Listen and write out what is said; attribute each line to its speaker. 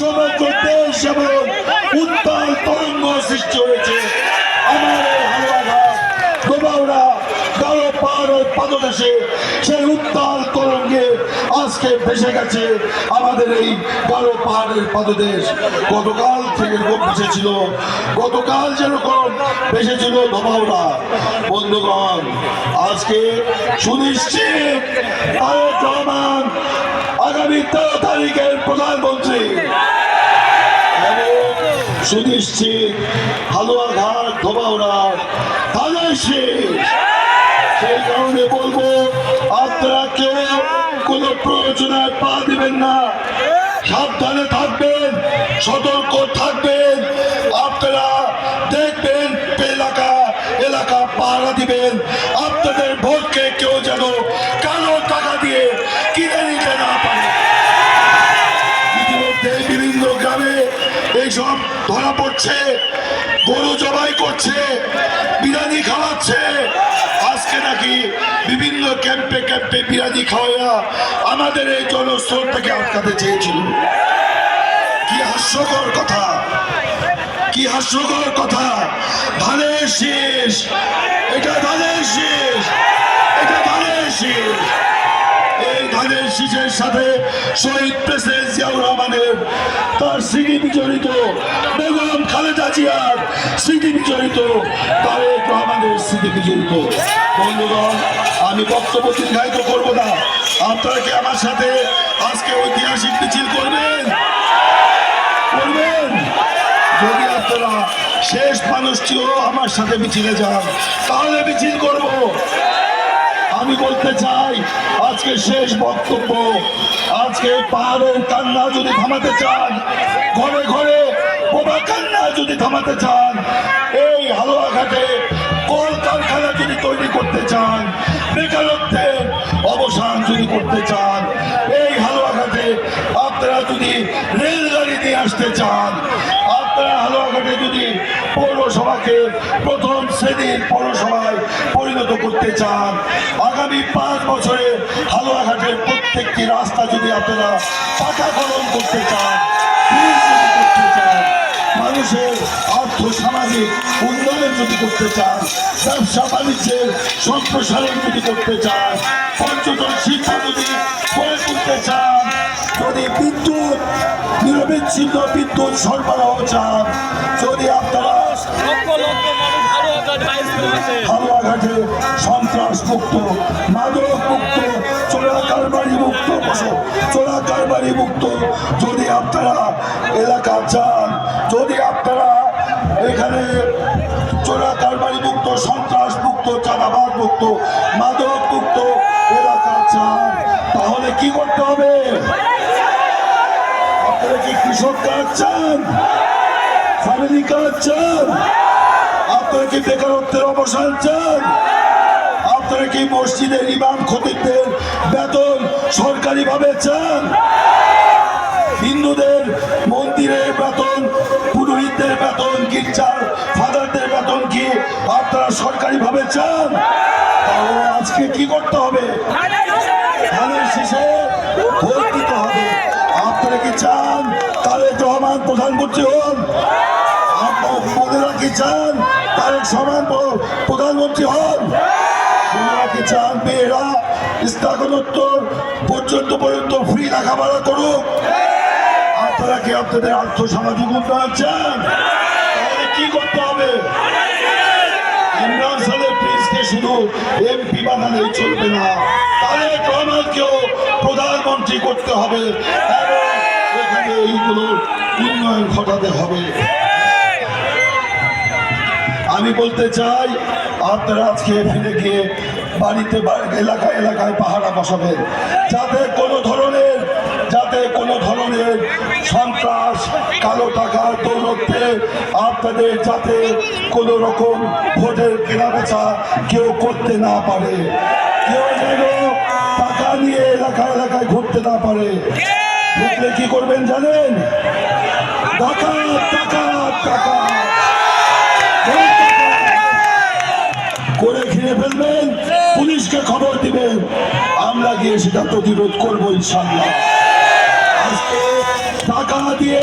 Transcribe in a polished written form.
Speaker 1: সমগ্র দেশ যেমন উত্তাল তরঙ্গ সৃষ্টি হয়েছে, আমার এই হালুয়াঘাট দোবাউড়া গারো পাহাড়ের পাদদেশে সেই উত্তাল তরঙ্গে আজকে ভেসে গেছে আমাদের এই গারো পাহাড়ের পাদদেশ। গতকাল থেকে ভেসেছিল, গতকাল যেরকম ভেসেছিল দোবাউড়া। বন্ধুগণ, আজকে সুনিশ্চিত তারেক রহমান আগামী 13 তারিখের প্রধানমন্ত্রী, সুনিশ্চিত হালুয়াঘাট দোবাউড়া ধানের শীষ। সেই কারণে বলবো, আপনারা কেউ কোনো প্রয়োজনায় পা দিবেন না, সাবধানে থাকবেন, সতর্ক থাকবেন। আপনারা দেখবেন এলাকা পাহারা দিবেন, আপনাদের ভোটকে কেউ যেন কালো টাকা দিয়ে কিনে নিতে না পারে। ইতিমধ্যে বিভিন্ন গ্রামে এইসব ধরা পড়ছে, গরু জবাই করছে, বিরিয়ানি খাওয়াচ্ছে। আজকে নাকি বিভিন্ন ক্যাম্পে ক্যাম্পে বিরিয়ানি খাওয়া আমাদের এই জনস্রোতটাকে আটকাতে চেয়েছিল। কি হাস্যকর কথা, কি হাস্যকর কথা। ধানের শীষ, এটা ধানের শীষ, এটা ধানের শীষ। এই ধানের শীষের সাথে শহীদ প্রেসিডেন্ট জিয়াউর রহমানের তার স্মৃতি বিজড়িত, বেগম খালেদা জিয়ার স্মৃতি বিজড়িত, তারেক রহমানের স্মৃতি বিজড়িত। বন্ধুগণ, আমি বক্তব্য দীর্ঘায়িত করব না। আপনারা কি আমার সাথে আজকে ঐতিহাসিক মিছিল করবেন? করবেন? যদি আপনারা শেষ মানুষটিও আমার সাথে মিছিলে যান, তাহলে মিছিল করব। আমি বলতে চাই, আজকে শেষ বক্তব্য। আজকে পাহাড়ের কান্না যদি থামাতে চান, ঘরে ঘরে বোবা কান্না যদি থামাতে চান, এই হালুয়াঘাটে কলকারখানা যদি তৈরি করতে চান, বেকারত্বের অবসান যদি করতে চান, এই হালুয়াঘাটে আপনারা যদি রেলগাড়ি নিয়ে আসতে চান, আপনারা হালুয়াঘাটে যদি পৌরসভাকে প্রথম শ্রেণীর পৌরসভায় পরিণত করতে চান, আগামী 5 বছরে হালুয়াঘাটের প্রত্যেকটি রাস্তা যদি আপনারা পাকাকরণ করতে চান, করতে চান, মানুষের আর্থ সামাজিক উন্নয়ন যদি করতে চান, ব্যবসা বাণিজ্যের সম্প্রসারণ যদি করতে চান, পর্যটন শিল্প যদি গড়ে তুলতে চান, যদি বিদ্যুৎ নিরবিচ্ছিন্ন বিদ্যুৎ সরবরাহ চান, যদি আপনারা হালুয়াঘাটে সন্ত্রাস মুক্ত, মাদক মুক্ত, চোরা কারবারি মুক্ত যদি আপনারা এলাকা চান, যদি আপনারা এখানে চোরা কারবারি মুক্ত, সন্ত্রাস মুক্ত, চাঁদাবাজ মুক্ত, মাদক মুক্ত এলাকা চান, তাহলে কি করতে হবে? আপনারা কি কৃষক কার্ড চান? ফ্যামিলি কার্ড চান? আপনারা কি বেকারত্বের অবসান চান? আপনারা কি মসজিদের ইমাম খতিবদের বেতন সরকারি ভাবে চান? হিন্দুদের মন্দিরের বেতন, পুরোহিতদের বেতন, গির্জার ফাদারদের বেতন কি আপনারা সরকারি ভাবে চান? তাহলে আজকে কি করতে হবে? ধানের শীষে ভোট দিতে হবে। আপনারা কি চান তারেক রহমান প্রধানমন্ত্রী হন? আপনারা কি চান তারেক রহমান প্রধানমন্ত্রী হন? আপনারা কি চান মেয়েরা স্নাতকোত্তর পর্যন্ত ফ্রি লেখাপড়া করুক? আপনারা কি আপনাদের আর্থ সামাজিক উন্নয়ন চান? তাহলে কি করতে হবে? ইমরান সালের প্রিন্সকে শুধু এমপি বানালেই চলবে না, তারেক রহমানকেও প্রধানমন্ত্রী করতে হবে এবং এখানে এইগুলোর উন্নয়ন ঘটাতে হবে। আমি বলতে চাই, আপনারা আজকে ফিরে গিয়ে বাড়িতে এলাকায় এলাকায় পাহারা বসাবেন, যাতে কোনো ধরনের সন্ত্রাস, কালো টাকার দৌলতে আপনাদের যাতে কোনো রকম ভোটের কেনাবেচা কেউ করতে না পারে, কেউ যেন টাকা নিয়ে এলাকায় এলাকায় ঘুরতে না পারে। ঘুরলে কি করবেন জানেন? টাকা টাকা টাকা করে ঘিরে ফেলবেন, পুলিশকে খবর দিবেন, আমরা গিয়ে সেটা প্রতিরোধ করবো ইনশাআল্লাহ। আজকে টাকা দিয়ে